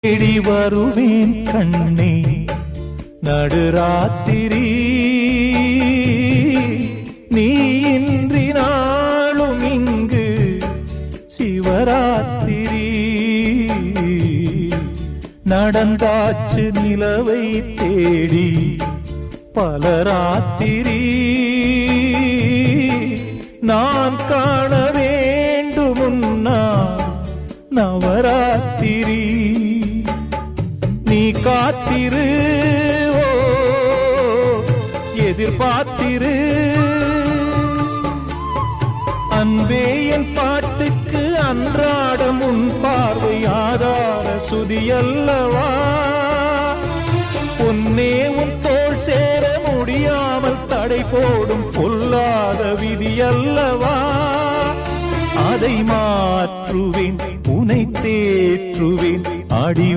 தேடி வருவேன் கண்ணே நடுராத்திரி நீ இன்றி நாளும் இங்கு சிவராத்திரி நடந்தாச்சு நிலவை தேடி பலராத்திரி நான் காண வேண்டுமுன்னா நவராத்திரி நீ காத்திரு எதிர்பார்த்திரு அன்பே என் பாட்டுக்கு அன்றாடம் உன் பார்வை ஆதார சுதியல்லவா பொன்னே உன் தோள் சேர முடியாமல் தடை போடும் பொல்லாத விதியல்லவா அதை மாற்றுவேன் உனை தேற்றுவேன் அடி